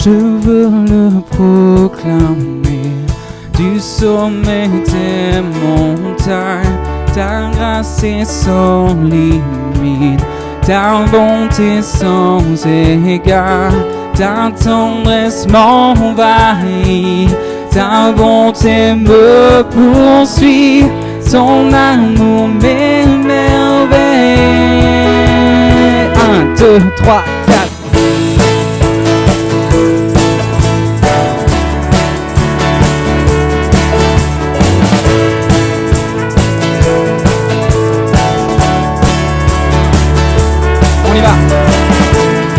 Je veux le proclamer du sommet des montagnes. Ta grâce est sans limite, ta bonté sans égard, ta tendresse m'envahit, ta bonté me poursuit, ton amour m'émerveille. 1, 2, 3, 4.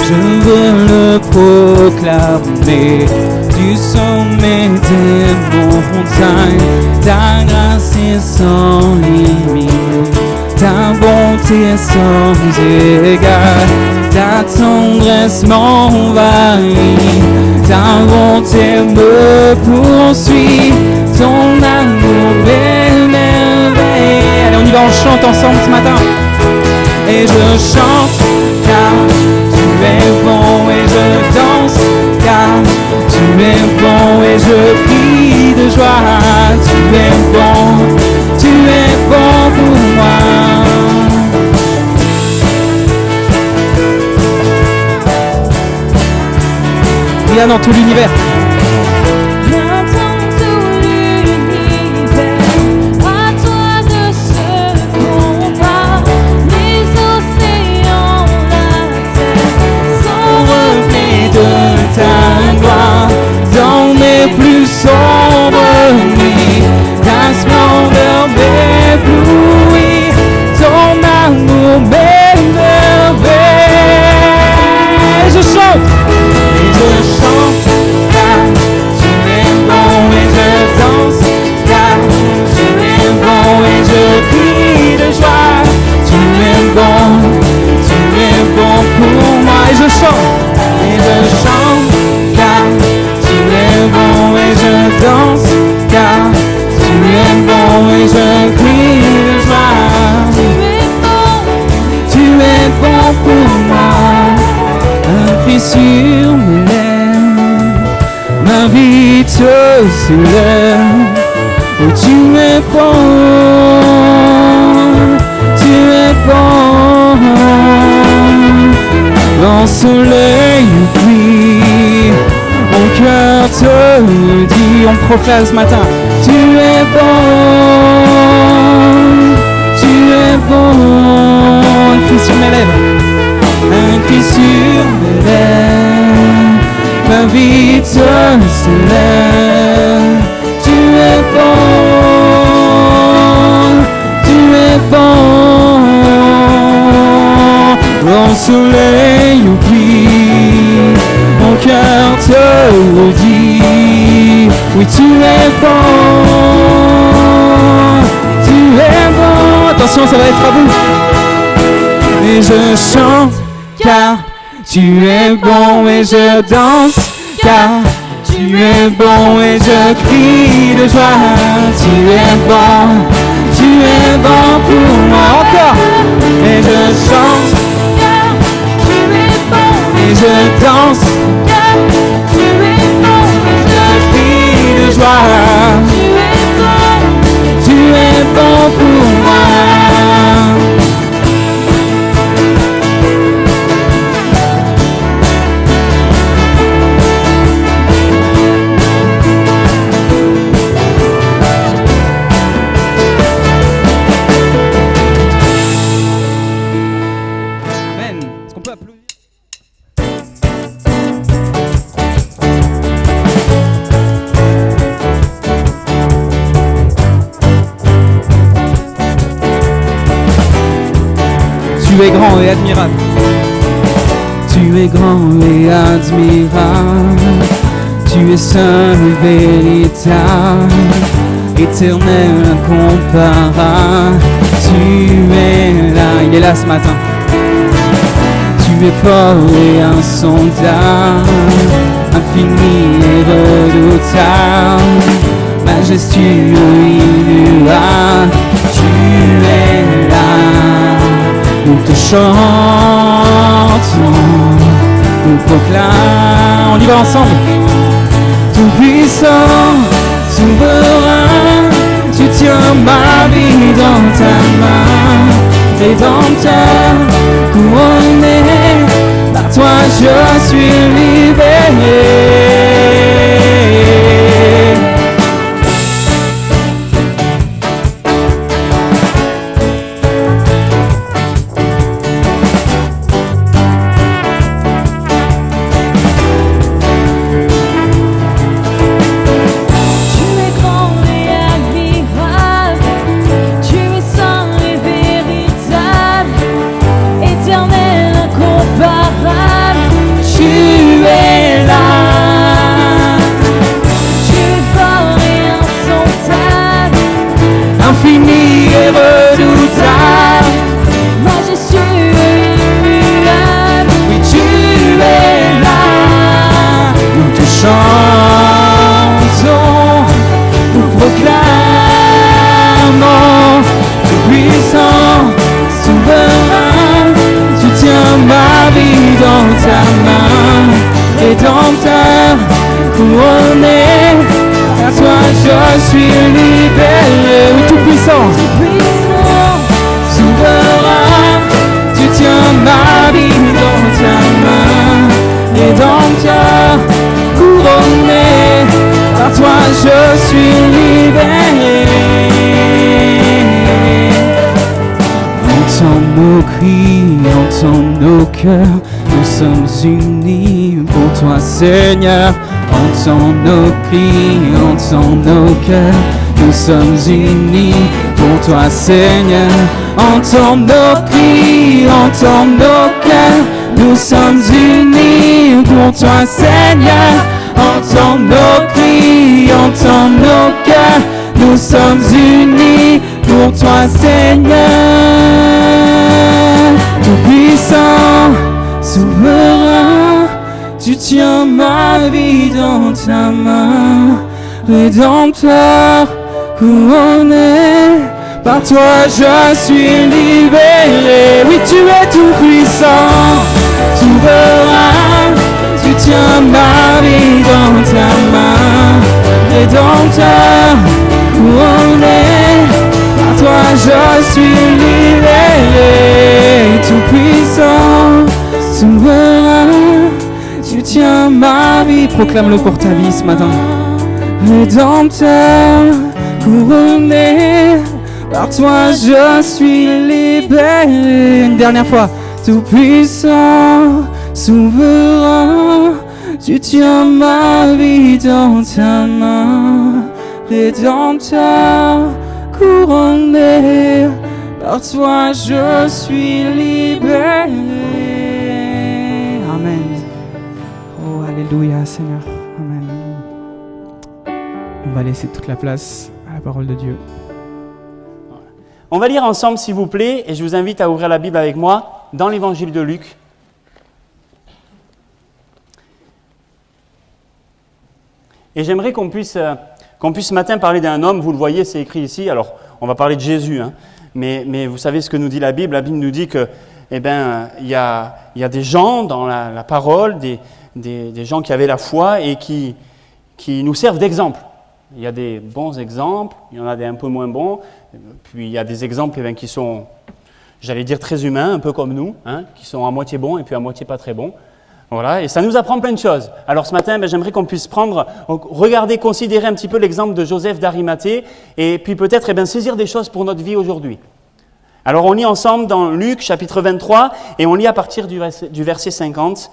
Je veux le proclamer du sommet des montagnes. Ta grâce est sans limite, ta bonté sans égard, ta tendresse m'envahit, ta bonté me poursuit, ton amour m'émerveille. Allez, on y va, on chante ensemble ce matin. Et je chante car tu es bon, et je danse car tu es bon, et je crie de joie. Tu es bon pour moi. Il y a dans tout l'univers. Ta gloire dans mes plus sombres nuits, ta splendeur m'éblouit, ton amour m'émerveille. Je chante car tu es bon, et je danse car tu es bon, et je crie de joie. Tu es bon pour moi. Et je chante car tu es bon, et je danse car tu es bon, et je crie de joie. Tu es bon pour moi. Un cri sur mes lèvres, ma vie te célèbre. Oh, tu es bon, dans le soleil brille, mon cœur te dit, on professe ce matin. Tu es bon, un cri sur mes lèvres, un cri sur mes lèvres, ma vie te célèbre. Tu es bon, dans le soleil brille, mon cœur te le dit. Oui, tu es bon, attention, ça va être à vous. Et je chante car tu es bon, et je danse car tu es bon, et je crie de joie. Tu es bon pour moi. Encore. Et je chante et je danse car tu es bon, et je crie de joie. Tu es bon pour moi. Tu es grand et admirable. Tu es grand et admirable. Tu es saint et véritable, éternel, incomparable. Tu es là, il est là ce matin. Tu es fort et insondable, infini et redoutable, majestueux, immuable. Tu es là. Nous te chantons, nous proclamons on y va ensemble. Tout puissant, souverain, tu tiens ma vie dans ta main. Rédempteur, couronné, par toi je suis libéré. Infini et redoutable, majestueux et immuable, oui tu es là. Nous te chantons, nous proclamons, tout puissant, souverain, tu tiens ma vie dans ta main. Rédempteur, couronné, à toi je suis libéré. Oui, tout puissant, souverain, tu tiens ma vie dans ta main. Rédempteur, couronné, par toi je suis libéré. Entends nos cris, entends nos cœurs, nous sommes unis pour toi Seigneur. Entends nos cris, entends nos cœurs, nous sommes unis pour toi Seigneur. Entends nos cris, entends nos cœurs, nous sommes unis pour toi Seigneur. Entends nos cris, entends nos cœurs, nous sommes unis pour toi Seigneur. Tout puissant, souverain, tu tiens ma vie dans ta main. Rédempteur, couronné, par toi je suis libéré. Oui, tu es tout puissant, souverain, tu tiens ma vie dans ta main. Rédempteur, couronné, par toi je suis libéré. Tout puissant, souverain, tu tiens ma vie. Proclame-le pour ta vie ce matin. Rédempteur, couronné, par toi je suis libéré. Une dernière fois. Tout puissant, souverain, tu tiens ma vie dans ta main. Rédempteur, couronné, par toi je suis libéré. Amen. Oh, alléluia, Seigneur. Amen. On va laisser toute la place à la parole de Dieu. On va lire ensemble, s'il vous plaît, et je vous invite à ouvrir la Bible avec moi dans l'évangile de Luc. Et j'aimerais qu'on puisse ce matin parler d'un homme, vous le voyez, c'est écrit ici. Alors, on va parler de Jésus, hein, mais vous savez ce que nous dit la Bible. La Bible nous dit que, il y a des gens dans la parole, des gens qui avaient la foi et qui nous servent d'exemple. Il y a des bons exemples, il y en a des un peu moins bons, puis il y a des exemples qui sont, j'allais dire, très humains, un peu comme nous, hein, qui sont à moitié bons et puis à moitié pas très bons. Voilà, et ça nous apprend plein de choses. Alors ce matin, j'aimerais qu'on puisse regarder, considérer un petit peu l'exemple de Joseph d'Arimathée et puis peut-être saisir des choses pour notre vie aujourd'hui. Alors on lit ensemble dans Luc chapitre 23 et on lit à partir du verset 50,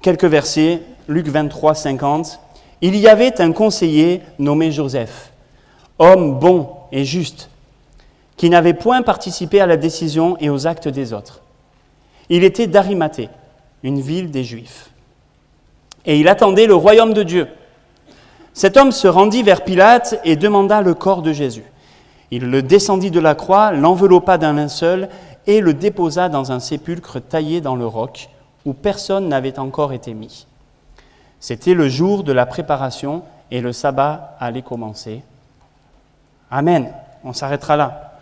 quelques versets, Luc 23, 50. Il y avait un conseiller nommé Joseph, homme bon et juste, qui n'avait point participé à la décision et aux actes des autres. Il était d'Arimathée, une ville des Juifs. Et il attendait le royaume de Dieu. Cet homme se rendit vers Pilate et demanda le corps de Jésus. Il le descendit de la croix, l'enveloppa d'un linceul et le déposa dans un sépulcre taillé dans le roc où personne n'avait encore été mis. C'était le jour de la préparation et le sabbat allait commencer. Amen. On s'arrêtera là.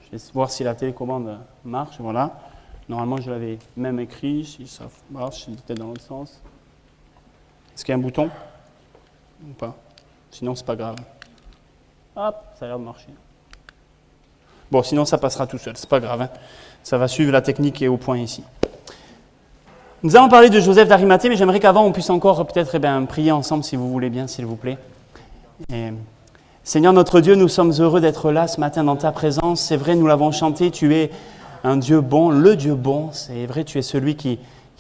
Je vais voir si la télécommande marche. Voilà. Normalement, je l'avais même écrit. Si ça marche, si c'était dans l'autre sens. Est-ce qu'il y a un bouton ou pas? Sinon, c'est pas grave. Hop, ça a l'air de marcher. Bon, sinon, ça passera tout seul, c'est pas grave. Hein. Ça va suivre la technique qui est au point ici. Nous allons parler de Joseph d'Arimathée, mais j'aimerais qu'avant, on puisse encore peut-être prier ensemble, si vous voulez bien, s'il vous plaît. Et, Seigneur notre Dieu, nous sommes heureux d'être là ce matin dans ta présence. C'est vrai, nous l'avons chanté, tu es un Dieu bon, le Dieu bon. C'est vrai, tu es celui qui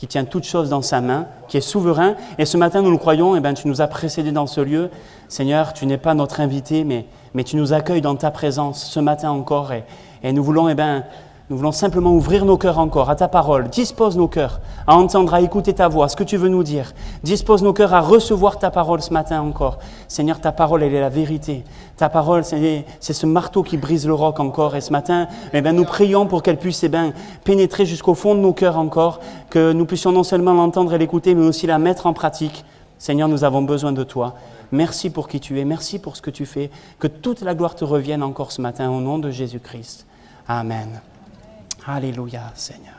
tient toutes choses dans sa main, qui est souverain. Et ce matin, nous le croyons, tu nous as précédés dans ce lieu. Seigneur, tu n'es pas notre invité, mais tu nous accueilles dans ta présence ce matin encore. Et nous voulons, nous voulons simplement ouvrir nos cœurs encore à ta parole. Dispose nos cœurs à entendre, à écouter ta voix, ce que tu veux nous dire. Dispose nos cœurs à recevoir ta parole ce matin encore. Seigneur, ta parole, elle est la vérité. Ta parole, c'est ce marteau qui brise le roc encore. Et ce matin, nous prions pour qu'elle puisse pénétrer jusqu'au fond de nos cœurs encore, que nous puissions non seulement l'entendre et l'écouter, mais aussi la mettre en pratique. Seigneur, nous avons besoin de toi. Merci pour qui tu es, merci pour ce que tu fais. Que toute la gloire te revienne encore ce matin au nom de Jésus-Christ. Amen. Alléluia, Seigneur.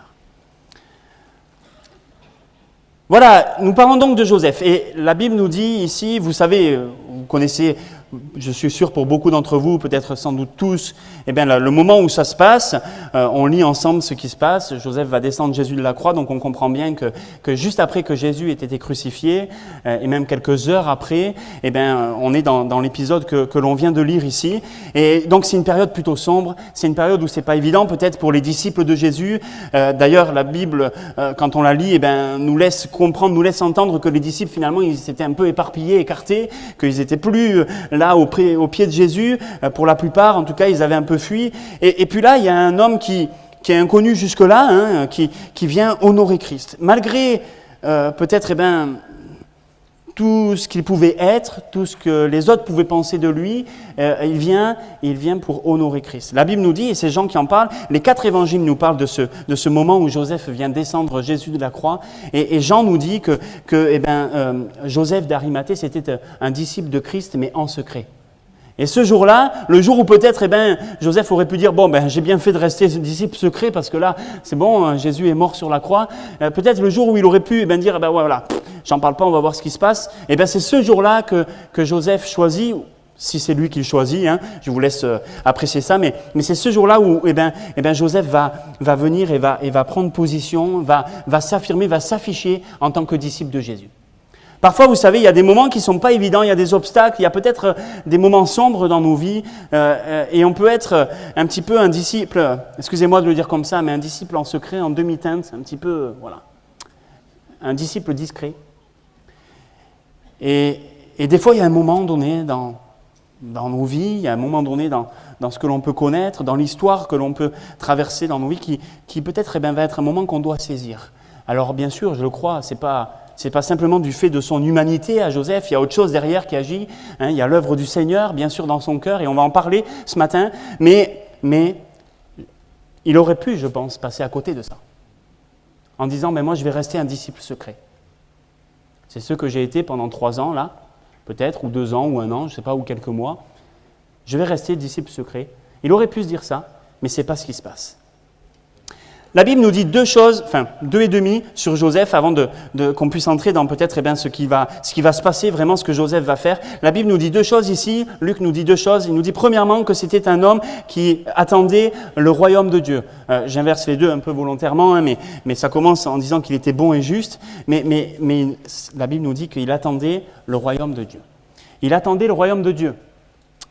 Voilà, nous parlons donc de Joseph. Et la Bible nous dit ici, vous savez, vous connaissez, je suis sûr pour beaucoup d'entre vous, peut-être sans doute tous, le moment où ça se passe, on lit ensemble ce qui se passe. Joseph va descendre Jésus de la croix, donc on comprend bien que juste après que Jésus ait été crucifié, et même quelques heures après, on est dans l'épisode que l'on vient de lire ici. Et donc c'est une période plutôt sombre, c'est une période où c'est pas évident peut-être pour les disciples de Jésus. D'ailleurs, la Bible, quand on la lit, nous laisse comprendre, nous laisse entendre que les disciples finalement ils s'étaient un peu éparpillés, écartés, qu'ils étaient plus là au pied de Jésus, pour la plupart, en tout cas, ils avaient un peu fui. Et puis là, il y a un homme qui est inconnu jusque-là, qui vient honorer Christ. Malgré peut-être tout ce qu'il pouvait être, tout ce que les autres pouvaient penser de lui, il vient pour honorer Christ. La Bible nous dit, et c'est Jean qui en parle, les 4 évangiles nous parlent de ce moment où Joseph vient descendre Jésus de la croix, et Jean nous dit que Joseph d'Arimathée, c'était un disciple de Christ, mais en secret. Et ce jour-là, le jour où peut-être Joseph aurait pu dire « j'ai bien fait de rester disciple secret parce que là, c'est bon, Jésus est mort sur la croix. Peut-être le jour où il aurait pu dire « voilà, j'en parle pas, on va voir ce qui se passe. » c'est ce jour-là que Joseph choisit, si c'est lui qui le choisit, je vous laisse apprécier ça, mais c'est ce jour-là où Joseph va venir et va prendre position, va s'affirmer, va s'afficher en tant que disciple de Jésus. Parfois, vous savez, il y a des moments qui ne sont pas évidents, il y a des obstacles, il y a peut-être des moments sombres dans nos vies, et on peut être un petit peu un disciple, excusez-moi de le dire comme ça, mais un disciple en secret, en demi-teinte, un petit peu, un disciple discret. Et des fois, il y a un moment donné dans nos vies, il y a un moment donné dans ce que l'on peut connaître, dans l'histoire que l'on peut traverser dans nos vies, qui peut-être va être un moment qu'on doit saisir. Alors bien sûr, je le crois, c'est pas simplement du fait de son humanité à Joseph, il y a autre chose derrière qui agit, il y a l'œuvre du Seigneur, bien sûr, dans son cœur, et on va en parler ce matin, mais il aurait pu, je pense, passer à côté de ça, en disant, moi je vais rester un disciple secret. C'est ce que j'ai été pendant 3 ans, là, peut-être, ou 2 ans, ou 1 an, je ne sais pas, ou quelques mois. Je vais rester disciple secret. Il aurait pu se dire ça, mais ce n'est pas ce qui se passe. La Bible nous dit 2 choses, 2 et demi sur Joseph avant qu'on puisse entrer dans peut-être ce qui va se passer, vraiment ce que Joseph va faire. La Bible nous dit 2 choses ici, Luc nous dit 2 choses. Il nous dit premièrement que c'était un homme qui attendait le royaume de Dieu. J'inverse les 2 un peu volontairement, mais ça commence en disant qu'il était bon et juste, mais la Bible nous dit qu'il attendait le royaume de Dieu. Il attendait le royaume de Dieu.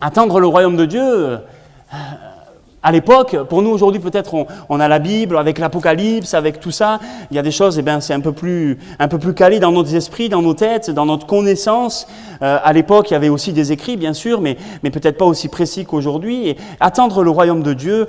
Attendre le royaume de Dieu... À l'époque, pour nous aujourd'hui peut-être on a la Bible avec l'Apocalypse, avec tout ça, il y a des choses, c'est un peu plus calé dans nos esprits, dans nos têtes, dans notre connaissance. À l'époque, il y avait aussi des écrits, bien sûr, mais peut-être pas aussi précis qu'aujourd'hui. Et attendre le royaume de Dieu,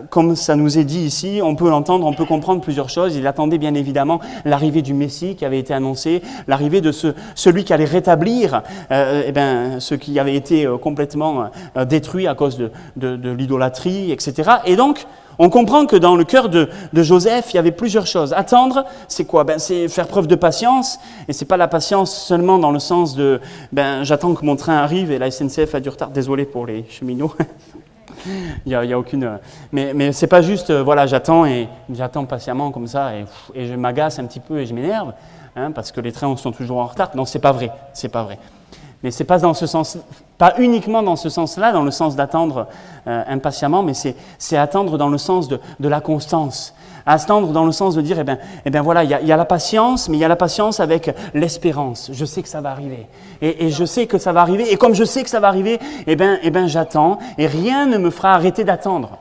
comme ça nous est dit ici, on peut l'entendre, on peut comprendre plusieurs choses. Il attendait bien évidemment l'arrivée du Messie qui avait été annoncé, l'arrivée de celui qui allait rétablir ce qui avait été complètement détruit à cause de l'idolâtrie, etc. Et donc, on comprend que dans le cœur de Joseph, il y avait plusieurs choses. Attendre, c'est quoi ? C'est faire preuve de patience, et c'est pas la patience seulement dans le sens de j'attends que mon train arrive et la SNCF a du retard. Désolé pour les cheminots. Il y a aucune. Mais c'est pas juste j'attends patiemment comme ça et je m'agace un petit peu et je m'énerve. parce que les trains sont toujours en retard. Non, c'est pas vrai, c'est pas vrai. Mais c'est pas dans ce sens, pas uniquement dans ce sens-là, dans le sens d'attendre impatiemment, mais c'est attendre dans le sens de la constance. Attendre dans le sens de dire, eh ben voilà, il y a la patience, mais il y a la patience avec l'espérance. Je sais que ça va arriver. Et je sais que ça va arriver. Et comme je sais que ça va arriver, eh ben j'attends. Et rien ne me fera arrêter d'attendre.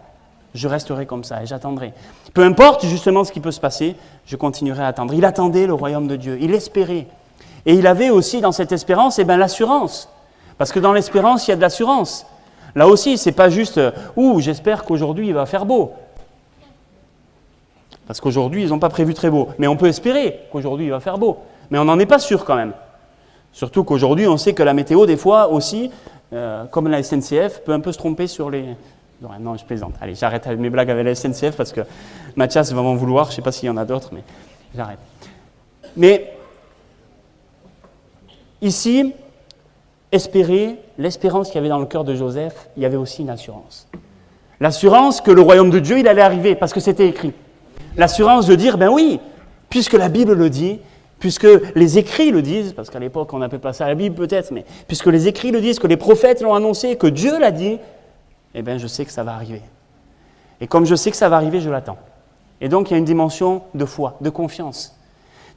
Je resterai comme ça et j'attendrai. Peu importe justement ce qui peut se passer, je continuerai à attendre. Il attendait le royaume de Dieu. Il espérait. Et il avait aussi dans cette espérance, l'assurance. Parce que dans l'espérance, il y a de l'assurance. Là aussi, c'est pas juste, j'espère qu'aujourd'hui il va faire beau. Parce qu'aujourd'hui, ils n'ont pas prévu très beau. Mais on peut espérer qu'aujourd'hui, il va faire beau. Mais on n'en est pas sûr quand même. Surtout qu'aujourd'hui, on sait que la météo, des fois aussi, comme la SNCF, peut un peu se tromper sur les... Non, je plaisante. Allez, j'arrête mes blagues avec la SNCF parce que Mathias va m'en vouloir. Je ne sais pas s'il y en a d'autres, mais j'arrête. Mais ici, l'espérance qu'il y avait dans le cœur de Joseph, il y avait aussi une assurance. L'assurance que le royaume de Dieu, il allait arriver parce que c'était écrit. L'assurance de dire, oui, puisque la Bible le dit, puisque les écrits le disent, parce qu'à l'époque on n'appelait pas ça la Bible peut-être, mais puisque les écrits le disent, que les prophètes l'ont annoncé, que Dieu l'a dit, je sais que ça va arriver. Et comme je sais que ça va arriver, je l'attends. Et donc il y a une dimension de foi, de confiance.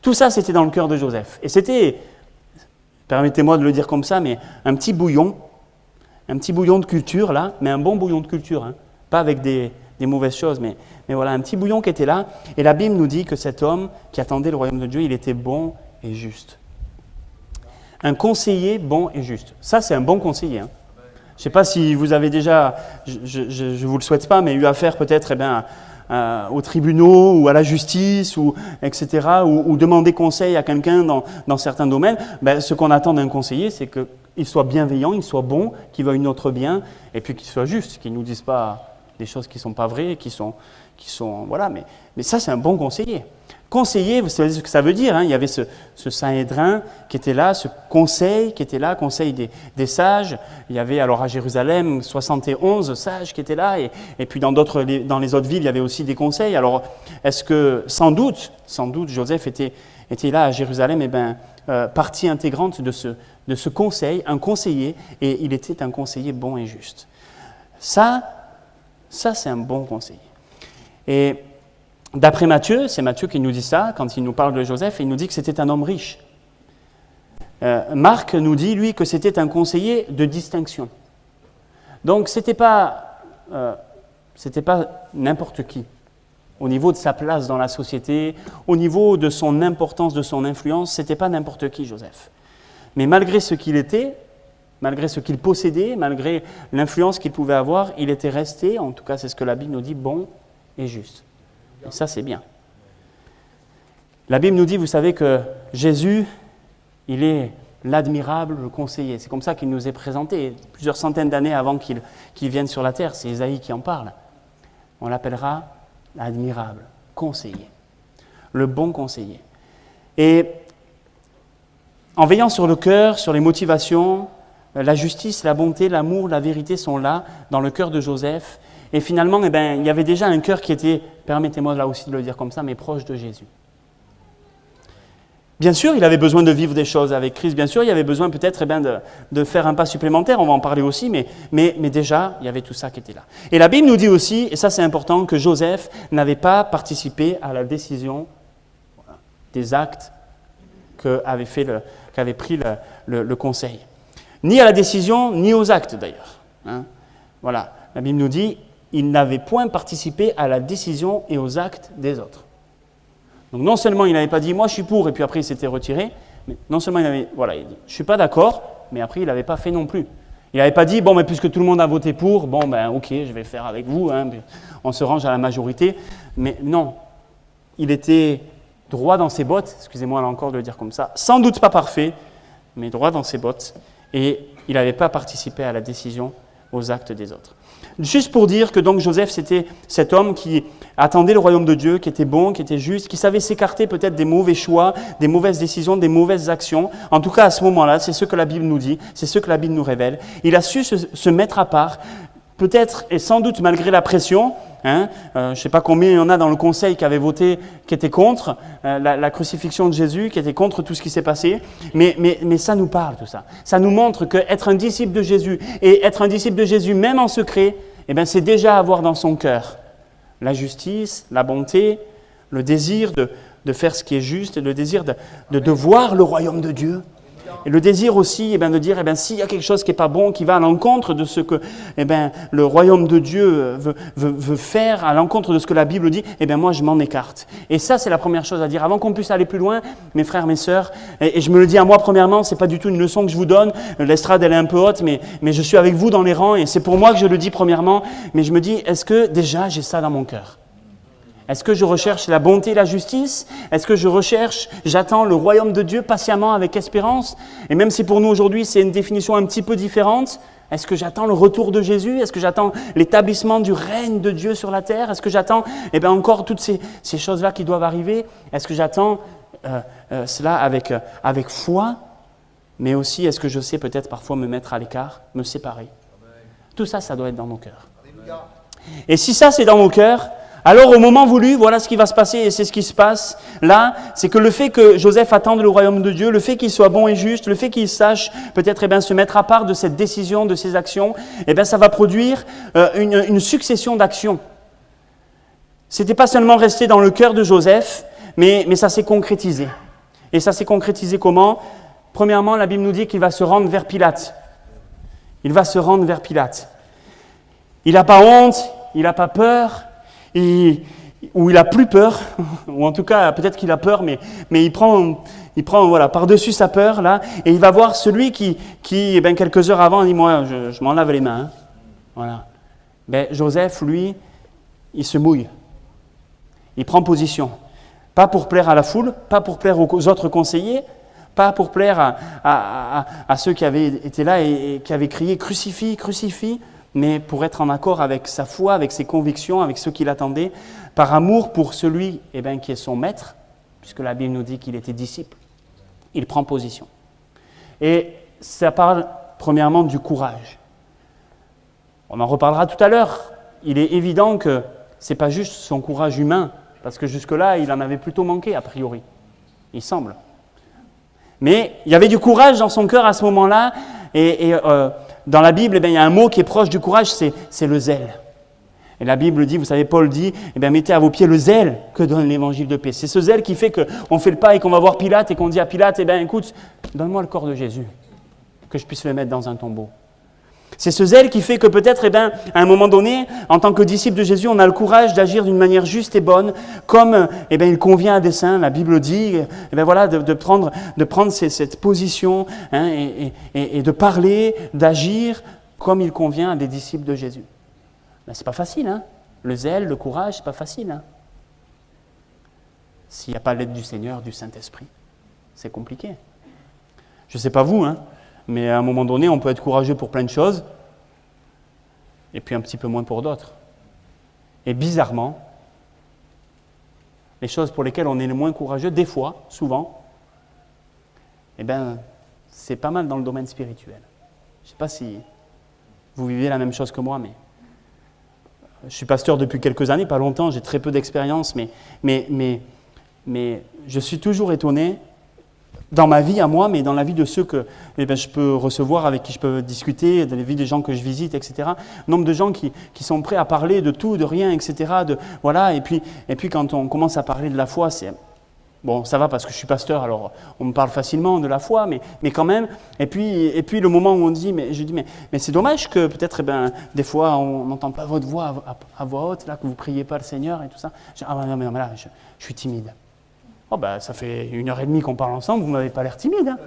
Tout ça, c'était dans le cœur de Joseph. Et c'était, permettez-moi de le dire comme ça, mais un petit bouillon de culture là, mais un bon bouillon de culture, pas avec des mauvaises choses, mais voilà, un petit bouillon qui était là. Et la Bible nous dit que cet homme qui attendait le royaume de Dieu, il était bon et juste. Un conseiller bon et juste. Ça, c'est un bon conseiller. Je ne sais pas si vous avez déjà, je ne vous le souhaite pas, mais eu affaire peut-être aux tribunaux ou à la justice, ou, etc., ou demander conseil à quelqu'un dans certains domaines. Ce qu'on attend d'un conseiller, c'est qu'il soit bienveillant, il soit bon, qu'il veuille notre bien, et puis qu'il soit juste, qu'il ne nous dise pas des choses qui ne sont pas vraies, qui sont voilà, mais ça c'est un bon conseiller. Conseiller, vous savez ce que ça veut dire, il y avait ce Saint-Hédrin qui était là, ce conseil qui était là, conseil des sages. Il y avait alors à Jérusalem 71 sages qui étaient là, et puis dans les autres villes, il y avait aussi des conseils. Alors, est-ce que, sans doute, Joseph était là à Jérusalem, partie intégrante de ce conseil, un conseiller, et il était un conseiller bon et juste. Ça c'est un bon conseiller. Et d'après Matthieu, c'est Matthieu qui nous dit ça, quand il nous parle de Joseph, il nous dit que c'était un homme riche. Marc nous dit, lui, que c'était un conseiller de distinction. Donc, c'était pas n'importe qui. Au niveau de sa place dans la société, au niveau de son importance, de son influence, c'était pas n'importe qui, Joseph. Mais malgré ce qu'il était, malgré ce qu'il possédait, malgré l'influence qu'il pouvait avoir, il était resté, en tout cas c'est ce que la Bible nous dit, bon et juste. Et ça c'est bien. La Bible nous dit, vous savez que Jésus, il est l'admirable conseiller. C'est comme ça qu'il nous est présenté, plusieurs centaines d'années avant qu'il vienne sur la terre. C'est Isaïe qui en parle. On l'appellera l'admirable conseiller, le bon conseiller. Et en veillant sur le cœur, sur les motivations, la justice, la bonté, l'amour, la vérité sont là, dans le cœur de Joseph. Et finalement, il y avait déjà un cœur qui était, permettez-moi là aussi de le dire comme ça, mais proche de Jésus. Bien sûr, il avait besoin de vivre des choses avec Christ. Bien sûr, il avait besoin peut-être de faire un pas supplémentaire. On va en parler aussi, mais déjà, il y avait tout ça qui était là. Et la Bible nous dit aussi, et ça c'est important, que Joseph n'avait pas participé à la décision des actes qu'avait pris le conseil. Ni à la décision, ni aux actes d'ailleurs. Voilà, la Bible nous dit, il n'avait point participé à la décision et aux actes des autres. Donc non seulement il n'avait pas dit « moi je suis pour » et puis après il s'était retiré, mais non seulement il dit « je ne suis pas d'accord », mais après il n'avait pas fait non plus. Il n'avait pas dit « bon, mais puisque tout le monde a voté pour, ok, je vais faire avec vous, on se range à la majorité ». Mais non, il était droit dans ses bottes, excusez-moi là encore de le dire comme ça, sans doute pas parfait, mais droit dans ses bottes, et il n'avait pas participé à la décision, aux actes des autres. Juste pour dire que donc Joseph, c'était cet homme qui attendait le royaume de Dieu, qui était bon, qui était juste, qui savait s'écarter peut-être des mauvais choix, des mauvaises décisions, des mauvaises actions. En tout cas, à ce moment-là, c'est ce que la Bible nous dit, c'est ce que la Bible nous révèle. Il a su se mettre à part, peut-être et sans doute malgré la pression, Hein. Je ne sais pas combien il y en a dans le conseil qui avaient voté, qui étaient contre la crucifixion de Jésus, qui étaient contre tout ce qui s'est passé. Mais ça nous parle, tout ça. Ça nous montre qu'être un disciple de Jésus, et être un disciple de Jésus, même en secret, eh bien, c'est déjà avoir dans son cœur la justice, la bonté, le désir de faire ce qui est juste, et le désir de voir le royaume de Dieu. Et le désir aussi de dire, s'il y a quelque chose qui n'est pas bon, qui va à l'encontre de ce que le royaume de Dieu veut faire, à l'encontre de ce que la Bible dit, moi je m'en écarte. Et ça, c'est la première chose à dire. Avant qu'on puisse aller plus loin, mes frères, mes sœurs, et je me le dis à moi premièrement, ce n'est pas du tout une leçon que je vous donne, l'estrade elle est un peu haute, mais je suis avec vous dans les rangs, et c'est pour moi que je le dis premièrement, mais je me dis, est-ce que déjà j'ai ça dans mon cœur ? Est-ce que je recherche la bonté et la justice ? Est-ce que j'attends le royaume de Dieu patiemment avec espérance ? Et même si pour nous aujourd'hui c'est une définition un petit peu différente, est-ce que j'attends le retour de Jésus ? Est-ce que j'attends l'établissement du règne de Dieu sur la terre ? Est-ce que j'attends encore toutes ces choses-là qui doivent arriver ? Est-ce que j'attends cela avec foi ? Mais aussi, est-ce que je sais peut-être parfois me mettre à l'écart, me séparer ? Tout ça, ça doit être dans nos cœurs. Et si ça c'est dans nos cœurs, alors au moment voulu, voilà ce qui va se passer, et c'est ce qui se passe là, c'est que le fait que Joseph attende le royaume de Dieu, le fait qu'il soit bon et juste, le fait qu'il sache peut-être se mettre à part de cette décision, de ses actions, ça va produire une succession d'actions. C'était pas seulement resté dans le cœur de Joseph, mais ça s'est concrétisé. Et ça s'est concrétisé comment ? Premièrement, la Bible nous dit qu'il va se rendre vers Pilate. Il va se rendre vers Pilate. Il n'a pas honte, il n'a pas peur, ou il a plus peur, ou en tout cas peut-être qu'il a peur, mais il prend par-dessus sa peur là, et il va voir celui qui quelques heures avant dit moi je m'en lave les mains. Hein. Voilà. Joseph lui, il se mouille, il prend position, pas pour plaire à la foule, pas pour plaire aux autres conseillers, pas pour plaire à ceux qui avaient été là et qui avaient crié crucifie, crucifie. Mais pour être en accord avec sa foi, avec ses convictions, avec ceux qui l'attendaient, par amour pour celui qui est son maître, puisque la Bible nous dit qu'il était disciple, il prend position. Et ça parle premièrement du courage. On en reparlera tout à l'heure. Il est évident que ce n'est pas juste son courage humain, parce que jusque-là, il en avait plutôt manqué, a priori, il semble. Mais il y avait du courage dans son cœur à ce moment-là, et dans la Bible, il y a un mot qui est proche du courage, c'est le zèle. Et la Bible dit, vous savez, Paul dit, mettez à vos pieds le zèle que donne l'évangile de paix. C'est ce zèle qui fait qu'on fait le pas et qu'on va voir Pilate et qu'on dit à Pilate, écoute, donne-moi le corps de Jésus, que je puisse le mettre dans un tombeau. C'est ce zèle qui fait que peut-être, à un moment donné, en tant que disciple de Jésus, on a le courage d'agir d'une manière juste et bonne, comme il convient à des saints. La Bible dit, de prendre cette position et de parler, d'agir comme il convient à des disciples de Jésus. C'est pas facile, hein. Le zèle, le courage, c'est pas facile. Hein. S'il n'y a pas l'aide du Seigneur, du Saint-Esprit, c'est compliqué. Je ne sais pas vous, hein. Mais à un moment donné, on peut être courageux pour plein de choses, et puis un petit peu moins pour d'autres. Et bizarrement, les choses pour lesquelles on est le moins courageux, des fois, souvent, c'est pas mal dans le domaine spirituel. Je ne sais pas si vous vivez la même chose que moi, mais je suis pasteur depuis quelques années, pas longtemps, j'ai très peu d'expérience, mais je suis toujours étonné, dans ma vie à moi, mais dans la vie de ceux que je peux recevoir, avec qui je peux discuter, dans la vie des gens que je visite, etc. Nombre de gens qui sont prêts à parler de tout, de rien, etc. Et puis quand on commence à parler de la foi, c'est... Bon, ça va parce que je suis pasteur, alors on me parle facilement de la foi, mais quand même. Et puis le moment où on dit, mais c'est dommage que peut-être, des fois, on n'entend pas votre voix à voix haute, là, que vous ne priez pas le Seigneur et tout ça. Non, mais là, je suis timide. Oh ça fait 1h30 qu'on parle ensemble, vous ne m'avez pas l'air timide. Hein.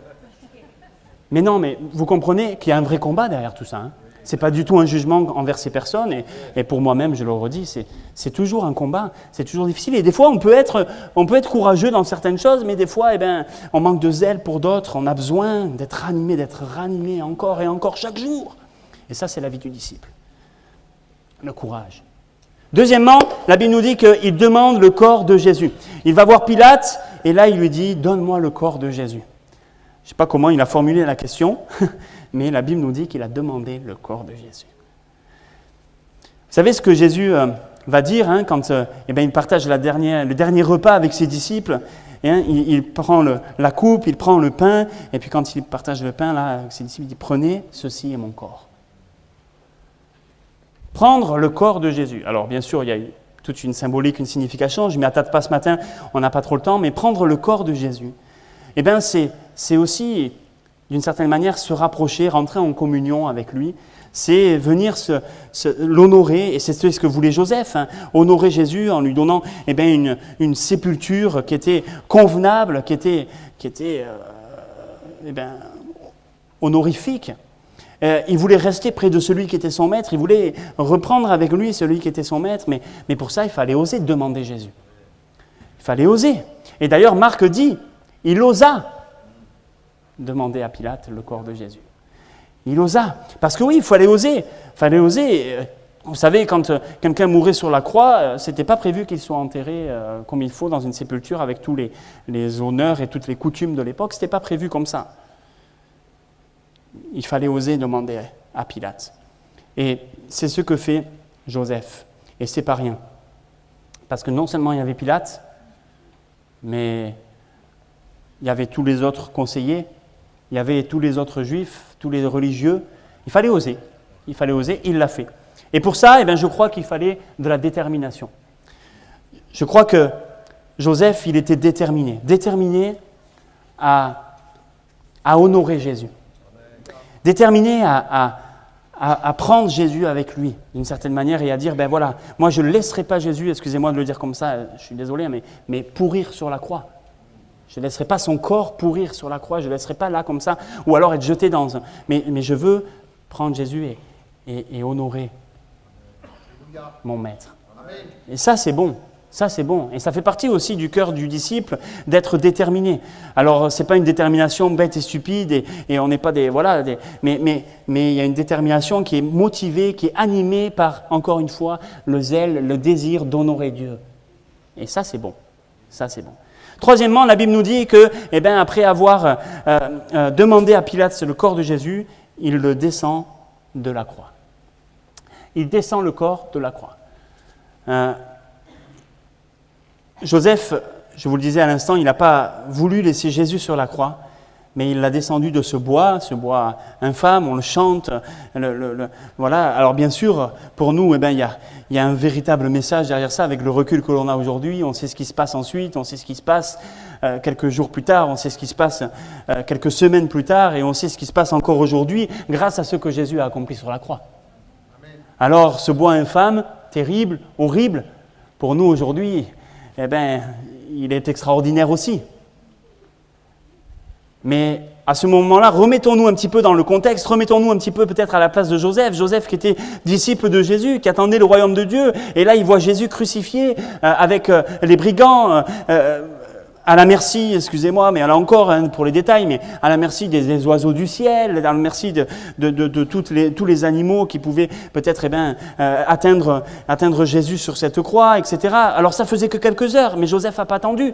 Mais non, mais vous comprenez qu'il y a un vrai combat derrière tout ça. Hein. Ce n'est pas du tout un jugement envers ces personnes, et pour moi-même, je le redis, c'est toujours un combat, c'est toujours difficile. Et des fois, on peut être courageux dans certaines choses, mais des fois, on manque de zèle pour d'autres, on a besoin d'être ranimé encore et encore chaque jour. Et ça, c'est la vie du disciple. Le courage. Deuxièmement, la Bible nous dit qu'il demande le corps de Jésus. Il va voir Pilate et là il lui dit « Donne-moi le corps de Jésus ». Je ne sais pas comment il a formulé la question, mais la Bible nous dit qu'il a demandé le corps de Jésus. Vous savez ce que Jésus va dire, quand il partage le dernier repas avec ses disciples, il prend la coupe, il prend le pain, et puis quand il partage le pain là, avec ses disciples, il dit « Prenez, ceci est mon corps ». Prendre le corps de Jésus. Alors bien sûr, il y a toute une symbolique, une signification, je ne m'y attarde pas ce matin, on n'a pas trop le temps, mais prendre le corps de Jésus, c'est aussi, d'une certaine manière, se rapprocher, rentrer en communion avec lui, c'est venir l'honorer, et c'est ce que voulait Joseph, honorer Jésus en lui donnant une sépulture qui était convenable, qui était honorifique. Il voulait rester près de celui qui était son maître, il voulait reprendre avec lui celui qui était son maître, mais pour ça, il fallait oser demander Jésus. Il fallait oser. Et d'ailleurs, Marc dit, il osa demander à Pilate le corps de Jésus. Il osa. Parce que oui, il fallait oser. Il fallait oser. Vous savez, quand quelqu'un mourait sur la croix, ce n'était pas prévu qu'il soit enterré comme il faut dans une sépulture avec tous les honneurs et toutes les coutumes de l'époque. Ce n'était pas prévu comme ça. Il fallait oser demander à Pilate. Et c'est ce que fait Joseph. Et c'est pas rien. Parce que non seulement il y avait Pilate, mais il y avait tous les autres conseillers, il y avait tous les autres juifs, tous les religieux. Il fallait oser. Il l'a fait. Et pour ça, je crois qu'il fallait de la détermination. Je crois que Joseph, il était déterminé à honorer Jésus. Déterminé à prendre Jésus avec lui, d'une certaine manière, et à dire, moi je ne laisserai pas Jésus, excusez-moi de le dire comme ça, je suis désolé, mais pourrir sur la croix. Je ne laisserai pas son corps pourrir sur la croix, je ne laisserai pas là comme ça, ou alors être jeté dans un... Mais je veux prendre Jésus et honorer mon maître. Et ça, c'est bon. Ça, c'est bon. Et ça fait partie aussi du cœur du disciple d'être déterminé. Alors, ce n'est pas une détermination bête et stupide, et on n'est pas des... mais il y a une détermination qui est motivée, qui est animée par, encore une fois, le zèle, le désir d'honorer Dieu. Et ça, c'est bon. Ça, c'est bon. Troisièmement, la Bible nous dit que, après avoir demandé à Pilate le corps de Jésus, il le descend de la croix. Il descend le corps de la croix. Joseph, je vous le disais à l'instant, il n'a pas voulu laisser Jésus sur la croix, mais il l'a descendu de ce bois infâme, on le chante. Voilà. Alors bien sûr, pour nous, il y a un véritable message derrière ça, avec le recul que l'on a aujourd'hui. On sait ce qui se passe ensuite, on sait ce qui se passe quelques jours plus tard, on sait ce qui se passe quelques semaines plus tard, et on sait ce qui se passe encore aujourd'hui, grâce à ce que Jésus a accompli sur la croix. Amen. Alors, ce bois infâme, terrible, horrible, pour nous aujourd'hui, il est extraordinaire aussi. Mais à ce moment-là, remettons-nous un petit peu dans le contexte, remettons-nous un petit peu peut-être à la place de Joseph. Joseph qui était disciple de Jésus, qui attendait le royaume de Dieu. Et là, il voit Jésus crucifié avec les brigands, à la merci, excusez-moi, mais là encore, pour les détails, mais à la merci des oiseaux du ciel, à la merci de tous les animaux qui pouvaient peut-être atteindre Jésus sur cette croix, etc. Alors ça faisait que quelques heures, mais Joseph n'a pas attendu.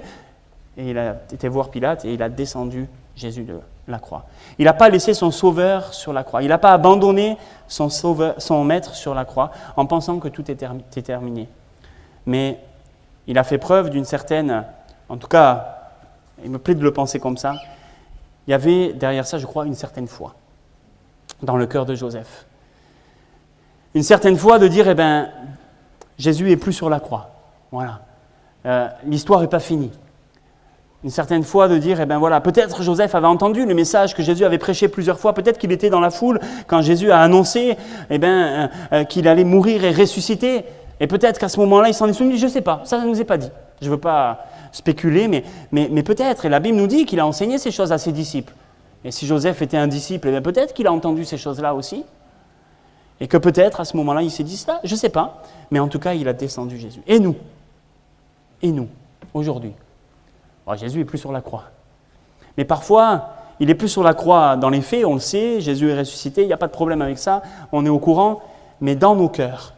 Et il a été voir Pilate et il a descendu Jésus de la croix. Il n'a pas laissé son sauveur sur la croix. Il n'a pas abandonné son maître sur la croix en pensant que tout était terminé. Mais il a fait preuve d'une certaine... En tout cas, il me plaît de le penser comme ça. Il y avait derrière ça, je crois, une certaine foi dans le cœur de Joseph. Une certaine foi de dire, Jésus n'est plus sur la croix. Voilà. L'histoire n'est pas finie. Une certaine foi de dire, peut-être Joseph avait entendu le message que Jésus avait prêché plusieurs fois, peut-être qu'il était dans la foule quand Jésus a annoncé qu'il allait mourir et ressusciter, et peut-être qu'à ce moment-là, il s'en est souvenu, je ne sais pas, ça ne nous est pas dit. Je ne veux pas spéculer, mais peut-être, et la Bible nous dit qu'il a enseigné ces choses à ses disciples. Et si Joseph était un disciple, peut-être qu'il a entendu ces choses-là aussi, et que peut-être à ce moment-là, il s'est dit cela, je ne sais pas, mais en tout cas, il a descendu Jésus. Et nous, aujourd'hui, Jésus n'est plus sur la croix. Mais parfois, il n'est plus sur la croix dans les faits, on le sait, Jésus est ressuscité, il n'y a pas de problème avec ça, on est au courant, mais dans nos cœurs,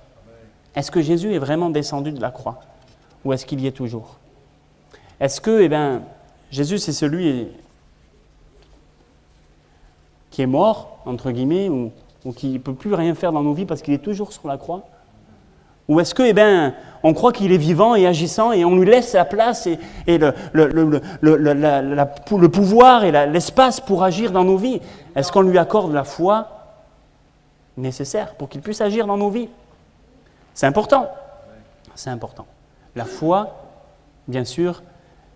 est-ce que Jésus est vraiment descendu de la croix? Ou est-ce qu'il y est toujours? Est-ce que, Jésus, c'est celui qui est mort, entre guillemets, ou qui ne peut plus rien faire dans nos vies parce qu'il est toujours sur la croix? Ou est-ce que, on croit qu'il est vivant et agissant et on lui laisse la place et le pouvoir et l'espace pour agir dans nos vies? Est-ce qu'on lui accorde la foi nécessaire pour qu'il puisse agir dans nos vies? C'est important. C'est important. La foi, bien sûr,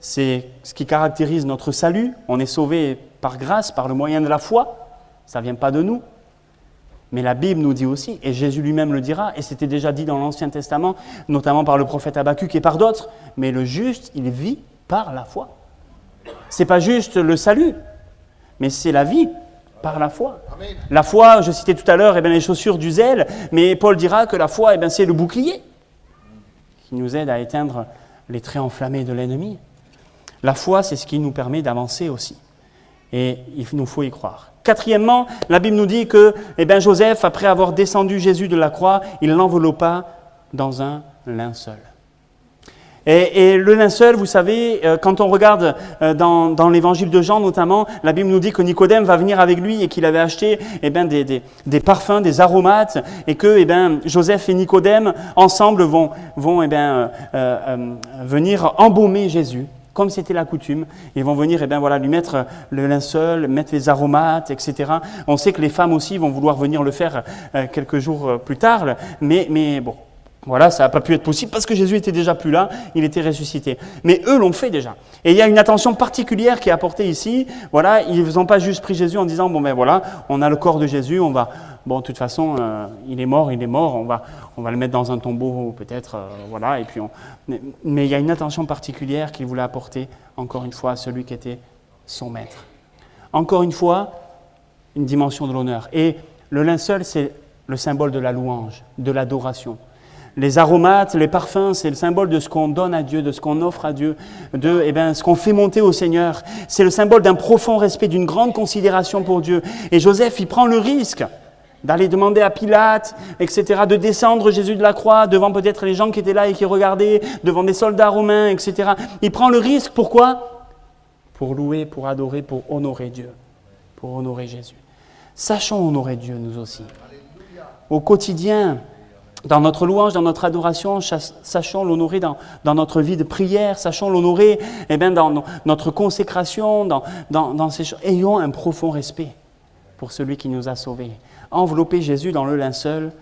c'est ce qui caractérise notre salut. On est sauvé par grâce, par le moyen de la foi. Ça ne vient pas de nous. Mais la Bible nous dit aussi, et Jésus lui-même le dira, et c'était déjà dit dans l'Ancien Testament, notamment par le prophète Habakkuk et par d'autres, mais le juste, il vit par la foi. Ce n'est pas juste le salut, mais c'est la vie par la foi. Amen. La foi, je citais tout à l'heure, les chaussures du zèle, mais Paul dira que la foi, c'est le bouclier qui nous aide à éteindre les traits enflammés de l'ennemi. La foi, c'est ce qui nous permet d'avancer aussi. Et il nous faut y croire. Quatrièmement, la Bible nous dit que Joseph, après avoir descendu Jésus de la croix, il l'enveloppa dans un linceul. Et le linceul, vous savez, quand on regarde dans l'évangile de Jean notamment, la Bible nous dit que Nicodème va venir avec lui et qu'il avait acheté des parfums, des aromates, et que Joseph et Nicodème ensemble vont venir embaumer Jésus. Comme c'était la coutume, ils vont venir lui mettre le linceul, mettre les aromates, etc. On sait que les femmes aussi vont vouloir venir le faire quelques jours plus tard, mais bon, voilà, ça n'a pas pu être possible parce que Jésus était déjà plus là, il était ressuscité. Mais eux l'ont fait déjà. Et il y a une attention particulière qui est apportée ici. Voilà, ils n'ont pas juste pris Jésus en disant, on a le corps de Jésus, de toute façon, il est mort, on va le mettre dans un tombeau peut-être, et puis mais il y a une attention particulière qu'il voulait apporter, encore une fois, à celui qui était son maître. Encore une fois, une dimension de l'honneur. Et le linceul, c'est le symbole de la louange, de l'adoration. Les aromates, les parfums, c'est le symbole de ce qu'on donne à Dieu, de ce qu'on offre à Dieu, de ce qu'on fait monter au Seigneur. C'est le symbole d'un profond respect, d'une grande considération pour Dieu. Et Joseph, il prend le risque d'aller demander à Pilate, etc., de descendre Jésus de la croix devant peut-être les gens qui étaient là et qui regardaient, devant des soldats romains, etc. Il prend le risque, pourquoi ? Pour louer, pour adorer, pour honorer Dieu, pour honorer Jésus. Sachons honorer Dieu, nous aussi. Au quotidien, dans notre louange, dans notre adoration, sachons l'honorer dans notre vie de prière, sachons l'honorer dans notre consécration, dans ces choses. Ayons un profond respect pour celui qui nous a sauvés. Envelopper Jésus dans le linceul,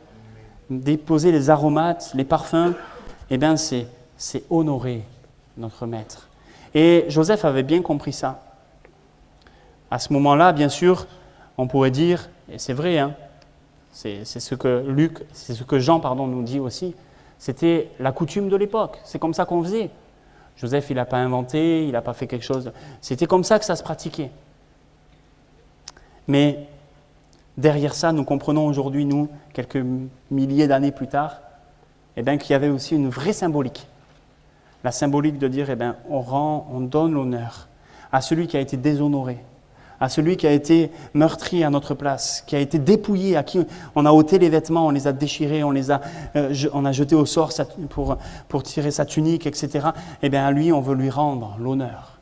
déposer les aromates, les parfums, c'est honorer notre Maître. Et Joseph avait bien compris ça. À ce moment-là, bien sûr, on pourrait dire, et c'est vrai, c'est ce que Jean nous dit aussi, c'était la coutume de l'époque, c'est comme ça qu'on faisait. Joseph, il n'a pas inventé, il n'a pas fait quelque chose, c'était comme ça que ça se pratiquait. Mais derrière ça, nous comprenons aujourd'hui, nous, quelques milliers d'années plus tard, qu'il y avait aussi une vraie symbolique. La symbolique de dire, on donne l'honneur à celui qui a été déshonoré, à celui qui a été meurtri à notre place, qui a été dépouillé, à qui on a ôté les vêtements, on les a déchirés, on a jeté au sort pour tirer sa tunique, etc. À lui, on veut lui rendre l'honneur.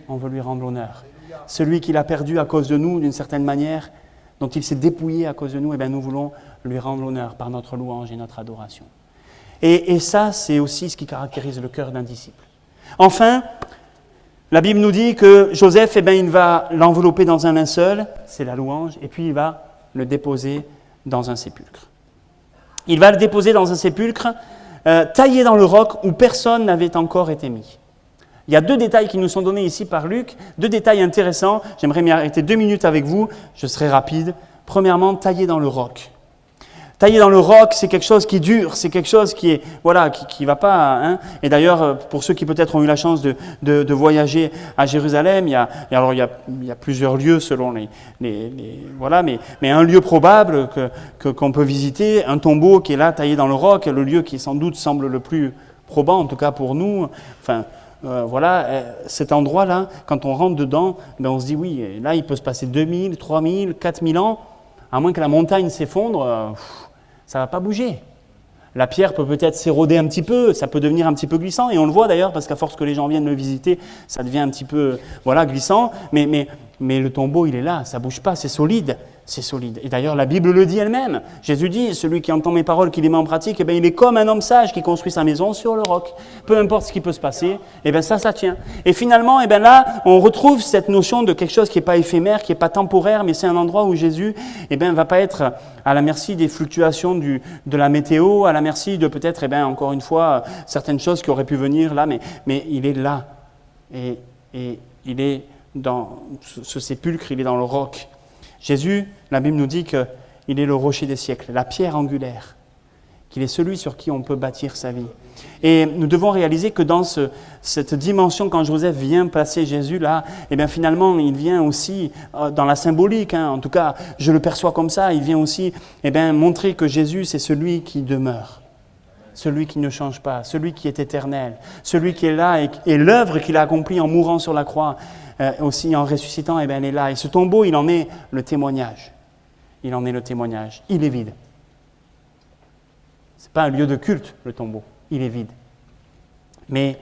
On veut lui rendre l'honneur. Celui qu'il a perdu à cause de nous, d'une certaine manière, dont il s'est dépouillé à cause de nous, nous voulons lui rendre l'honneur par notre louange et notre adoration. Et ça, c'est aussi ce qui caractérise le cœur d'un disciple. Enfin, la Bible nous dit que Joseph, il va l'envelopper dans un linceul, c'est la louange, et puis il va le déposer dans un sépulcre. Il va le déposer dans un sépulcre taillé dans le roc où personne n'avait encore été mis. Il y a 2 détails qui nous sont donnés ici par Luc, 2 détails intéressants. J'aimerais m'y arrêter 2 minutes avec vous, je serai rapide. Premièrement, taillé dans le roc. Taillé dans le roc, c'est quelque chose qui est dur, c'est quelque chose qui est, qui va pas. Et d'ailleurs, pour ceux qui peut-être ont eu la chance de voyager à Jérusalem, il y a plusieurs lieux selon mais un lieu probable qu'on peut visiter, un tombeau qui est là taillé dans le roc, le lieu qui sans doute semble le plus probant, en tout cas pour nous. Cet endroit-là, quand on rentre dedans, on se dit oui, là il peut se passer 2000, 3000, 4000 ans, à moins que la montagne s'effondre. Ça ne va pas bouger. La pierre peut peut-être s'éroder un petit peu, ça peut devenir un petit peu glissant, et on le voit d'ailleurs, parce qu'à force que les gens viennent le visiter, ça devient un petit peu glissant, mais mais le tombeau, il est là, ça ne bouge pas, c'est solide. C'est solide. Et d'ailleurs, la Bible le dit elle-même. Jésus dit, celui qui entend mes paroles, qui les met en pratique, il est comme un homme sage qui construit sa maison sur le roc. Peu importe ce qui peut se passer, ça tient. Et finalement, là, on retrouve cette notion de quelque chose qui n'est pas éphémère, qui n'est pas temporaire, mais c'est un endroit où Jésus ne va pas être à la merci des fluctuations de la météo, à la merci de peut-être, encore une fois, certaines choses qui auraient pu venir là, mais il est là. Et il est dans ce sépulcre, il est dans le roc. Jésus, la Bible nous dit qu'il est le rocher des siècles, la pierre angulaire, qu'il est celui sur qui on peut bâtir sa vie. Et nous devons réaliser que dans cette dimension, quand Joseph vient placer Jésus là, finalement, il vient aussi dans la symbolique, en tout cas, je le perçois comme ça, il vient aussi montrer que Jésus, c'est celui qui demeure, celui qui ne change pas, celui qui est éternel, celui qui est là et l'œuvre qu'il a accomplie en mourant sur la croix, aussi en ressuscitant, elle est là. Et ce tombeau, il en est le témoignage. Il en est le témoignage. Il est vide. Ce n'est pas un lieu de culte, le tombeau. Il est vide. Mais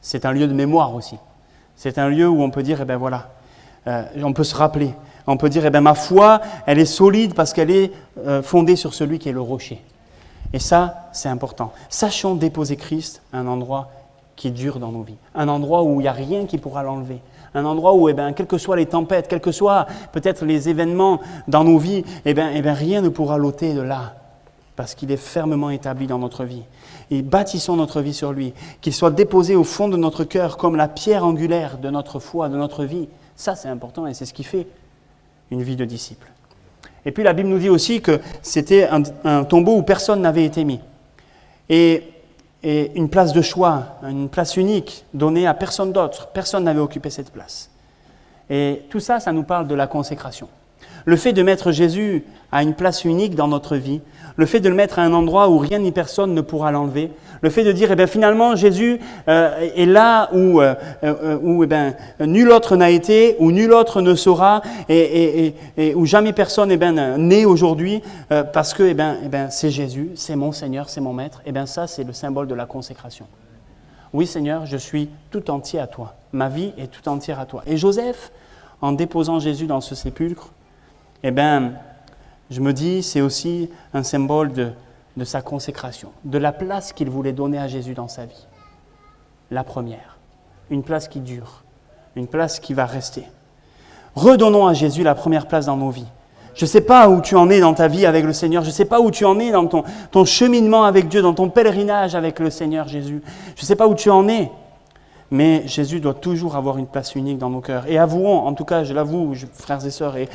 c'est un lieu de mémoire aussi. C'est un lieu où on peut dire, on peut se rappeler. On peut dire, ma foi, elle est solide parce qu'elle est fondée sur celui qui est le rocher. Et ça, c'est important. Sachons déposer Christ à un endroit qui dure dans nos vies. Un endroit où il n'y a rien qui pourra l'enlever. Un endroit où, quelles que soient les tempêtes, quels que soient peut-être les événements dans nos vies, rien ne pourra l'ôter de là, parce qu'il est fermement établi dans notre vie. Et bâtissons notre vie sur lui, qu'il soit déposé au fond de notre cœur comme la pierre angulaire de notre foi, de notre vie. Ça, c'est important et c'est ce qui fait une vie de disciple. Et puis la Bible nous dit aussi que c'était un tombeau où personne n'avait été mis. Et une place de choix, une place unique donnée à personne d'autre. Personne n'avait occupé cette place. Et tout ça, ça nous parle de la consécration. Le fait de mettre Jésus à une place unique dans notre vie, le fait de le mettre à un endroit où rien ni personne ne pourra l'enlever, le fait de dire, finalement, Jésus est là où nul autre n'a été, où nul autre ne sera, et où jamais personne n'est aujourd'hui, parce que c'est Jésus, c'est mon Seigneur, c'est mon Maître, ça, c'est le symbole de la consécration. Oui, Seigneur, je suis tout entier à toi. Ma vie est tout entière à toi. Et Joseph, en déposant Jésus dans ce sépulcre, je me dis, c'est aussi un symbole de sa consécration, de la place qu'il voulait donner à Jésus dans sa vie. La première, une place qui dure, une place qui va rester. Redonnons à Jésus la première place dans nos vies. Je ne sais pas où tu en es dans ta vie avec le Seigneur, je ne sais pas où tu en es dans ton cheminement avec Dieu, dans ton pèlerinage avec le Seigneur Jésus. Je ne sais pas où tu en es. Mais Jésus doit toujours avoir une place unique dans nos cœurs. Et avouons, en tout cas, je l'avoue, frères et sœurs, et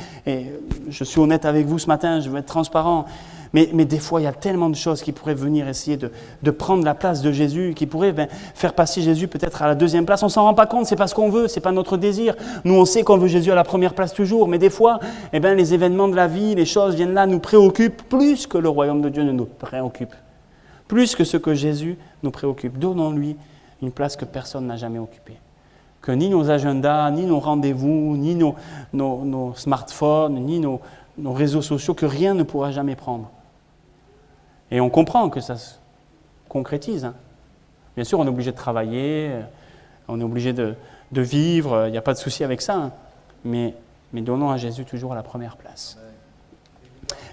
je suis honnête avec vous ce matin, je veux être transparent, mais des fois, il y a tellement de choses qui pourraient venir essayer de prendre la place de Jésus, qui pourraient faire passer Jésus peut-être à la deuxième place. On ne s'en rend pas compte, c'est pas ce qu'on veut, c'est pas notre désir. Nous, on sait qu'on veut Jésus à la première place toujours, mais des fois, les événements de la vie, les choses viennent là, nous préoccupent plus que le royaume de Dieu ne nous préoccupe. Plus que ce que Jésus nous préoccupe. Donnons-lui une place que personne n'a jamais occupée. Que ni nos agendas, ni nos rendez-vous, ni nos smartphones, ni nos réseaux sociaux, que rien ne pourra jamais prendre. Et on comprend que ça se concrétise. Bien sûr, on est obligé de travailler, on est obligé de vivre, il n'y a pas de souci avec ça. Mais donnons à Jésus toujours la première place.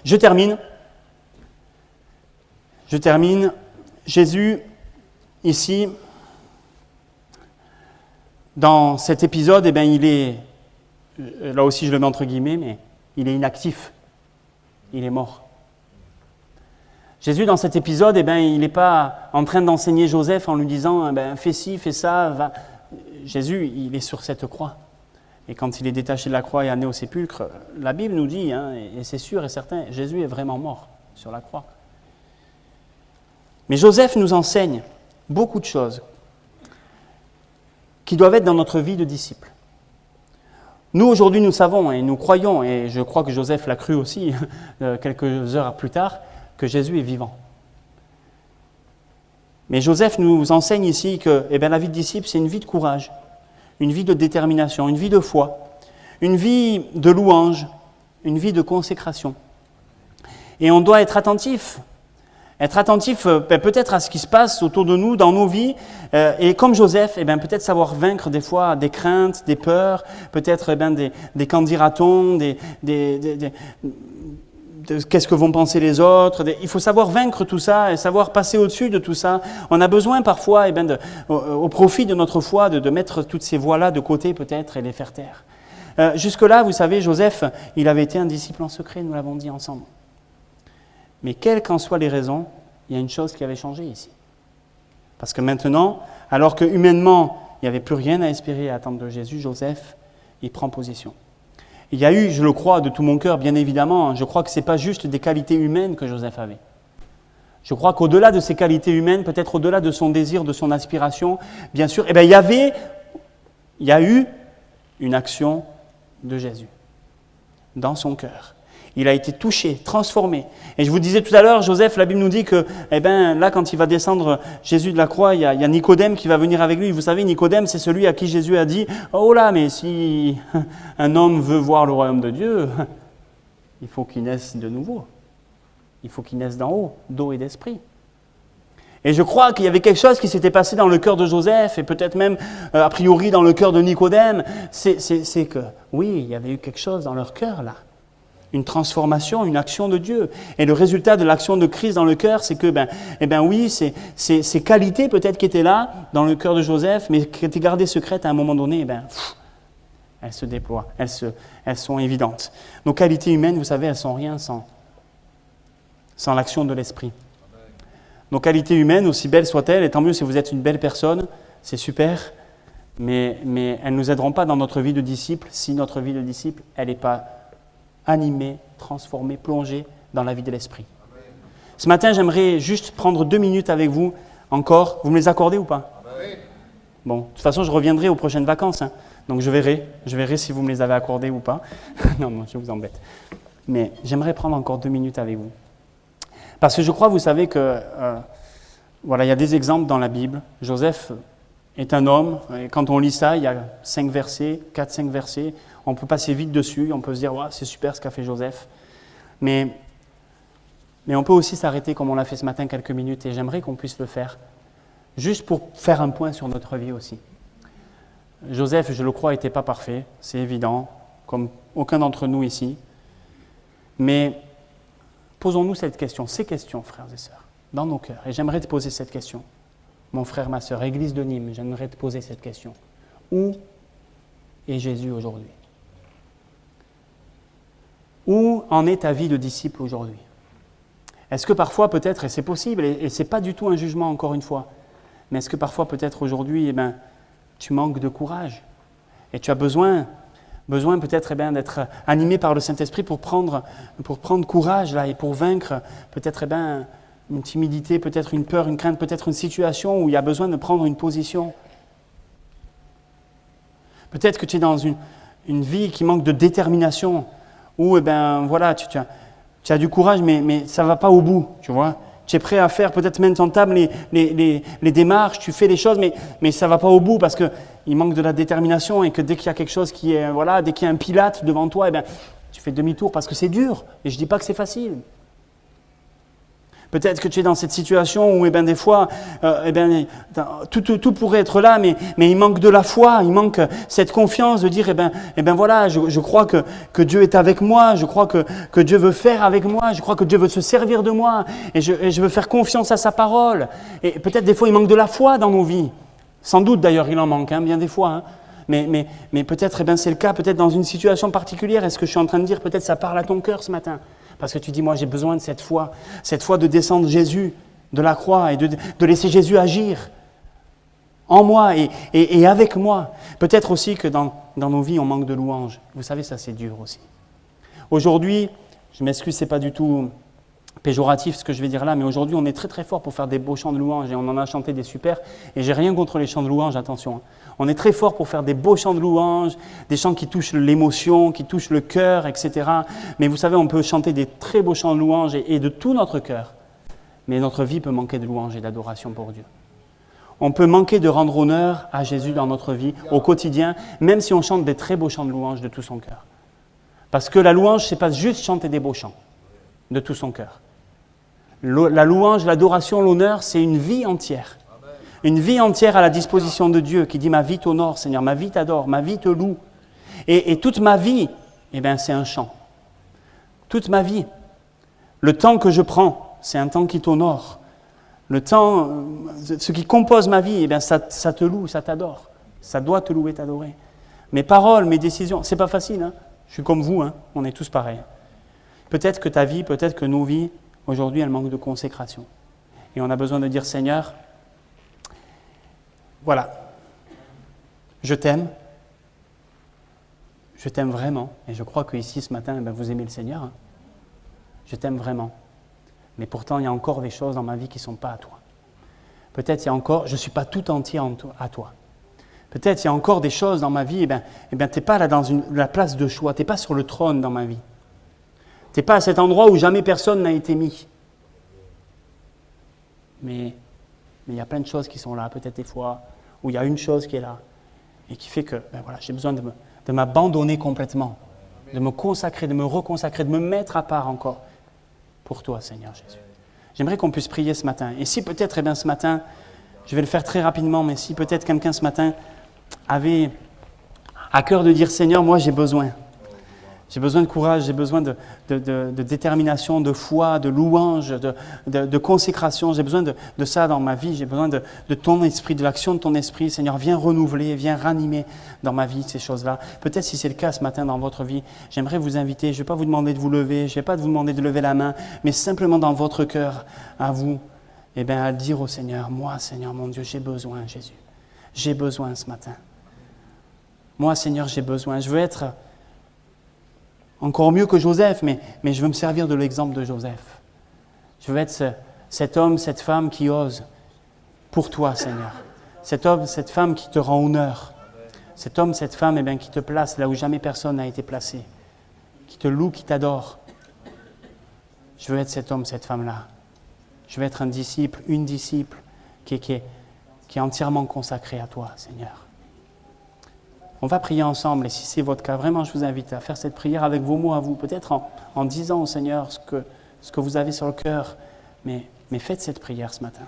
Je termine. Jésus, ici, dans cet épisode, il est, là aussi je le mets entre guillemets, mais il est inactif. Il est mort. Jésus, dans cet épisode, il n'est pas en train d'enseigner Joseph en lui disant fais ci, fais ça, va. Jésus, il est sur cette croix. Et quand il est détaché de la croix et amené au sépulcre, la Bible nous dit, et c'est sûr et certain, Jésus est vraiment mort sur la croix. Mais Joseph nous enseigne beaucoup de choses qui doivent être dans notre vie de disciple. Nous, aujourd'hui, nous savons et nous croyons, et je crois que Joseph l'a cru aussi quelques heures plus tard, que Jésus est vivant. Mais Joseph nous enseigne ici que la vie de disciple, c'est une vie de courage, une vie de détermination, une vie de foi, une vie de louange, une vie de consécration. Et on doit être attentif Être attentif peut-être à ce qui se passe autour de nous, dans nos vies, et comme Joseph, peut-être savoir vaincre des fois des craintes, des peurs, peut-être des qu'en dira-t-on, qu'est-ce que vont penser les autres. Il faut savoir vaincre tout ça et savoir passer au-dessus de tout ça. On a besoin parfois, au profit de notre foi, de mettre toutes ces voies-là de côté peut-être et les faire taire. Jusque-là, vous savez, Joseph, il avait été un disciple en secret, nous l'avons dit ensemble. Mais quelles qu'en soient les raisons, il y a une chose qui avait changé ici. Parce que maintenant, alors que humainement, il n'y avait plus rien à espérer et à attendre de Jésus, Joseph, il prend position. Il y a eu, je le crois, de tout mon cœur, bien évidemment, je crois que ce n'est pas juste des qualités humaines que Joseph avait. Je crois qu'au-delà de ses qualités humaines, peut-être au-delà de son désir, de son aspiration, bien sûr, il y a eu une action de Jésus dans son cœur. Il a été touché, transformé. Et je vous disais tout à l'heure, Joseph, la Bible nous dit que, là, quand il va descendre Jésus de la croix, il y a Nicodème qui va venir avec lui. Vous savez, Nicodème, c'est celui à qui Jésus a dit « Oh là, mais si un homme veut voir le royaume de Dieu, il faut qu'il naisse de nouveau. Il faut qu'il naisse d'en haut, d'eau et d'esprit. » Et je crois qu'il y avait quelque chose qui s'était passé dans le cœur de Joseph, et peut-être même, a priori, dans le cœur de Nicodème. C'est que, oui, il y avait eu quelque chose dans leur cœur, là. Une transformation, une action de Dieu. Et le résultat de l'action de Christ dans le cœur, c'est que, oui, ces qualités peut-être qui étaient là, dans le cœur de Joseph, mais qui étaient gardées secrètes à un moment donné, elles se déploient, elles sont évidentes. Nos qualités humaines, vous savez, elles sont rien sans l'action de l'Esprit. Nos qualités humaines, aussi belles soient-elles, et tant mieux si vous êtes une belle personne, c'est super, mais elles ne nous aideront pas dans notre vie de disciple si notre vie de disciple, elle n'est pas animé, transformé, plongé dans la vie de l'Esprit. Ce matin, j'aimerais juste prendre 2 minutes avec vous encore. Vous me les accordez ou pas? Bon, de toute façon, je reviendrai aux prochaines vacances. Donc je verrai si vous me les avez accordées ou pas. Non, je vous embête. Mais j'aimerais prendre encore 2 minutes avec vous. Parce que je crois, vous savez que, il y a des exemples dans la Bible. Joseph est un homme, et quand on lit ça, il y a 4-5 versets, on peut passer vite dessus, on peut se dire, c'est super ce qu'a fait Joseph. Mais on peut aussi s'arrêter comme on l'a fait ce matin quelques minutes, et j'aimerais qu'on puisse le faire, juste pour faire un point sur notre vie aussi. Joseph, je le crois, n'était pas parfait, c'est évident, comme aucun d'entre nous ici. Mais posons-nous ces questions, frères et sœurs, dans nos cœurs. Et j'aimerais te poser cette question. Mon frère, ma sœur, Église de Nîmes, j'aimerais te poser cette question. Où est Jésus aujourd'hui? Où en est ta vie de disciple aujourd'hui? Est-ce que parfois peut-être, et c'est possible, et ce n'est pas du tout un jugement encore une fois, mais est-ce que parfois peut-être aujourd'hui, tu manques de courage et tu as besoin peut-être d'être animé par le Saint-Esprit pour prendre courage là, et pour vaincre peut-être une timidité, peut-être une peur, une crainte, peut-être une situation où il y a besoin de prendre une position. Peut-être que tu es dans une vie qui manque de détermination, où tu as du courage, mais ça ne va pas au bout, tu vois. Tu es prêt à faire peut-être même t'entames les démarches, tu fais les choses, mais ça ne va pas au bout parce qu'il manque de la détermination et que dès qu'il y a quelque chose qui est, dès qu'il y a un Pilate devant toi, tu fais demi-tour parce que c'est dur. Et je ne dis pas que c'est facile. Peut-être que tu es dans cette situation où, des fois, tout pourrait être là, mais il manque de la foi, il manque cette confiance de dire, je crois que Dieu est avec moi, je crois que Dieu veut faire avec moi, je crois que Dieu veut se servir de moi, et je veux faire confiance à sa parole. Et peut-être des fois, il manque de la foi dans nos vies. Sans doute, d'ailleurs, il en manque, bien des fois. Mais peut-être, c'est le cas, peut-être dans une situation particulière. Est-ce que je suis en train de dire, peut-être ça parle à ton cœur ce matin? Parce que tu dis, moi j'ai besoin de cette foi de descendre Jésus de la croix et de laisser Jésus agir en moi et avec moi. Peut-être aussi que dans nos vies, on manque de louanges. Vous savez, ça c'est dur aussi. Aujourd'hui, je m'excuse, c'est pas du tout péjoratif ce que je vais dire là, mais aujourd'hui on est très très fort pour faire des beaux chants de louanges et on en a chanté des super, et j'ai rien contre les chants de louanges, attention. On est très fort pour faire des beaux chants de louanges, des chants qui touchent l'émotion, qui touchent le cœur, etc. Mais vous savez, on peut chanter des très beaux chants de louanges et de tout notre cœur, mais notre vie peut manquer de louanges et d'adoration pour Dieu. On peut manquer de rendre honneur à Jésus dans notre vie, au quotidien, même si on chante des très beaux chants de louanges de tout son cœur. Parce que la louange, c'est pas juste chanter des beaux chants de tout son cœur. La louange, l'adoration, l'honneur, c'est une vie entière. Une vie entière à la disposition de Dieu qui dit « Ma vie t'honore, Seigneur, ma vie t'adore, ma vie te loue. » Et toute ma vie, eh bien, c'est un chant. Toute ma vie. Le temps que je prends, c'est un temps qui t'honore. Le temps, ce qui compose ma vie, eh bien, ça te loue, ça t'adore. Ça doit te louer, t'adorer. Mes paroles, mes décisions, c'est pas facile. Hein. Je suis comme vous, hein. On est tous pareils. Peut-être que ta vie, peut-être que nos vies, aujourd'hui, elles manquent de consécration. Et on a besoin de dire, Seigneur, voilà, je t'aime vraiment, et je crois qu'ici, ce matin, vous aimez le Seigneur. Hein. Je t'aime vraiment. Mais pourtant, il y a encore des choses dans ma vie qui ne sont pas à toi. Peut-être il y a encore, je ne suis pas tout entier à toi. Peut-être il y a encore des choses dans ma vie, tu n'es pas là dans la place de choix, tu n'es pas sur le trône dans ma vie. Tu n'es pas à cet endroit où jamais personne n'a été mis. Mais il y a plein de choses qui sont là, peut-être des fois, où il y a une chose qui est là, et qui fait que j'ai besoin de m'abandonner complètement, de me consacrer, de me reconsacrer, de me mettre à part encore pour toi, Seigneur Jésus. J'aimerais qu'on puisse prier ce matin. Et si peut-être, ce matin, je vais le faire très rapidement, mais si peut-être quelqu'un ce matin avait à cœur de dire, Seigneur, moi j'ai besoin. J'ai besoin de courage, j'ai besoin de détermination, de foi, de louange, de consécration. J'ai besoin de ça dans ma vie. J'ai besoin de ton esprit, de l'action de ton esprit. Seigneur, viens renouveler, viens ranimer dans ma vie ces choses-là. Peut-être si c'est le cas ce matin dans votre vie, j'aimerais vous inviter. Je ne vais pas vous demander de vous lever, je ne vais pas vous demander de lever la main, mais simplement dans votre cœur, à vous, à dire au Seigneur, moi, Seigneur, mon Dieu, j'ai besoin, Jésus. J'ai besoin ce matin. Moi, Seigneur, j'ai besoin. Je veux être encore mieux que Joseph, mais je veux me servir de l'exemple de Joseph. Je veux être cet homme, cette femme qui ose pour toi, Seigneur. Cet homme, cette femme qui te rend honneur. Cet homme, cette femme qui te place là où jamais personne n'a été placé. Qui te loue, qui t'adore. Je veux être cet homme, cette femme-là. Je veux être un disciple, une disciple qui est entièrement consacrée à toi, Seigneur. On va prier ensemble, et si c'est votre cas, vraiment, je vous invite à faire cette prière avec vos mots à vous, peut-être en disant au Seigneur ce que vous avez sur le cœur, mais faites cette prière ce matin.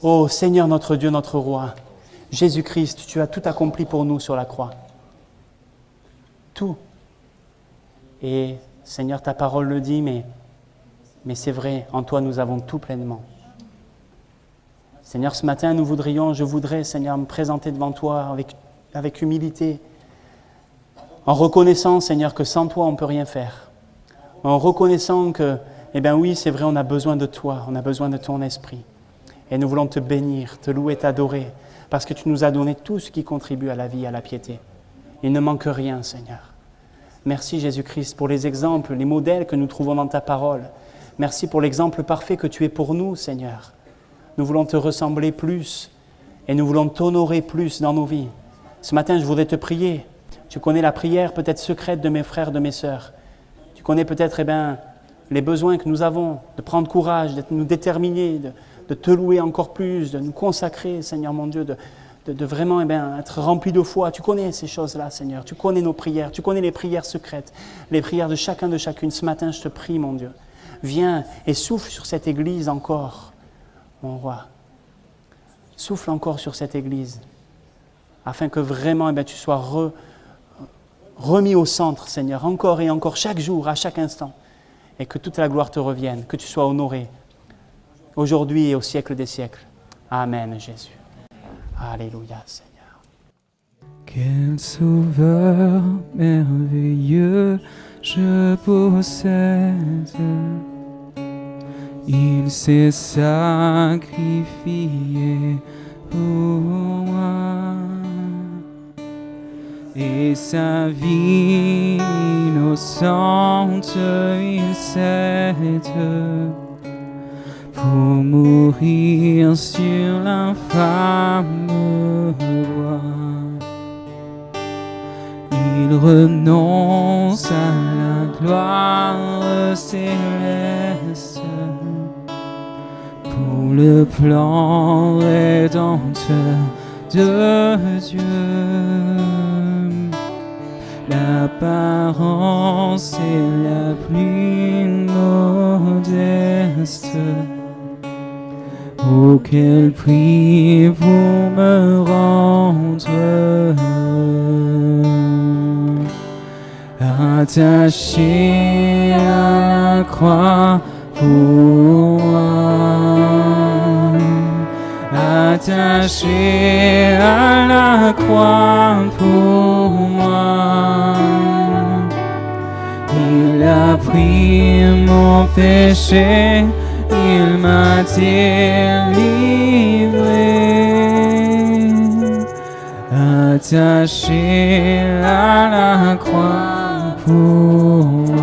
Ô Seigneur notre Dieu, notre Roi, Jésus-Christ, tu as tout accompli pour nous sur la croix. Tout. Et Seigneur, ta parole le dit, mais c'est vrai, en toi nous avons tout pleinement. Seigneur, ce matin, je voudrais, Seigneur, me présenter devant toi avec humilité, en reconnaissant, Seigneur, que sans toi, on ne peut rien faire. En reconnaissant que, oui, c'est vrai, on a besoin de toi, on a besoin de ton esprit. Et nous voulons te bénir, te louer, t'adorer, parce que tu nous as donné tout ce qui contribue à la vie, à la piété. Il ne manque rien, Seigneur. Merci, Jésus-Christ, pour les exemples, les modèles que nous trouvons dans ta parole. Merci pour l'exemple parfait que tu es pour nous, Seigneur. Nous voulons te ressembler plus et nous voulons t'honorer plus dans nos vies. Ce matin, je voudrais te prier. Tu connais la prière peut-être secrète de mes frères, de mes sœurs. Tu connais peut-être les besoins que nous avons de prendre courage, d'être nous déterminer, de te louer encore plus, de nous consacrer, Seigneur mon Dieu, de vraiment être rempli de foi. Tu connais ces choses-là, Seigneur. Tu connais nos prières. Tu connais les prières secrètes, les prières de chacun, de chacune. Ce matin, je te prie, mon Dieu. Viens et souffle sur cette Église encore. Mon roi, souffle encore sur cette Église, afin que vraiment tu sois remis au centre, Seigneur, encore et encore, chaque jour, à chaque instant, et que toute la gloire te revienne, que tu sois honoré, aujourd'hui et au siècle des siècles. Amen, Jésus. Alléluia, Seigneur. Quel sauveur merveilleux je possède. Il s'est sacrifié pour moi, et sa vie innocente il cède pour mourir sur l'infâme croix. Il renonce à la gloire céleste pour le plan rédempteur de Dieu. L'apparence est la plus moderne reste. Oh, quel prix pour me rendre attaché à la croix pour moi, attaché à la croix pour moi. Il a pris mon péché, il m'a délivré, attaché à la croix pour moi.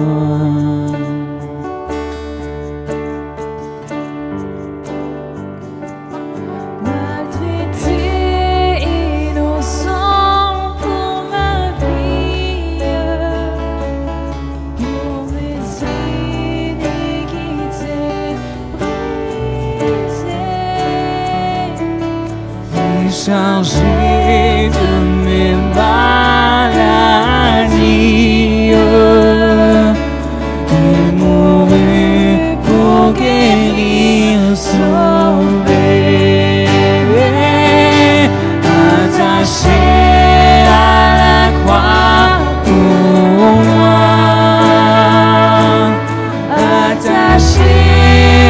Maltraité, innocent pour ma vie, pour mes iniquités brisées, Chargé de mes maladies, il mourut pour guérir, sauver, attaché à la croix pour moi, attaché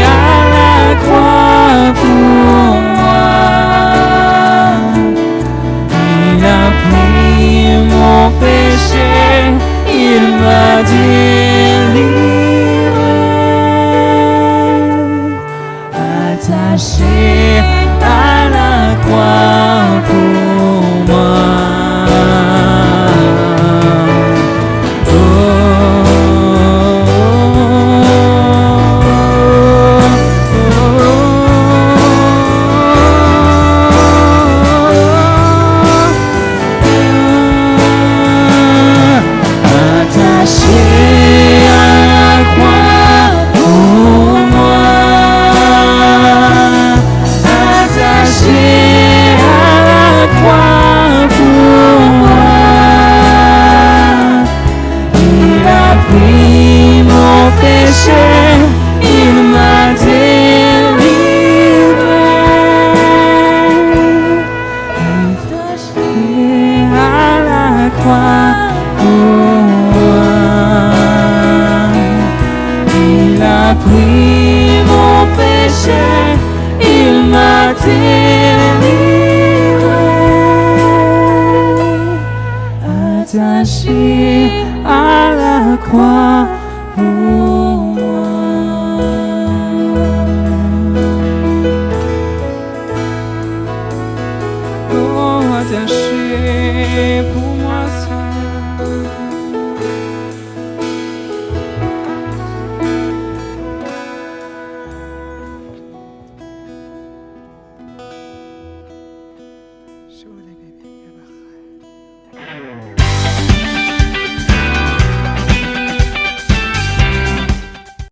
à la croix pour moi. Il a pris mon péché, il m'a délivré, attaché à la croix pour moi. Il m'a délivré, attaché à la croix pour moi. Il a pris mon péché, il m'a délivré, attaché à la croix pour moi. Oh, attaché pour moi, Seigneur.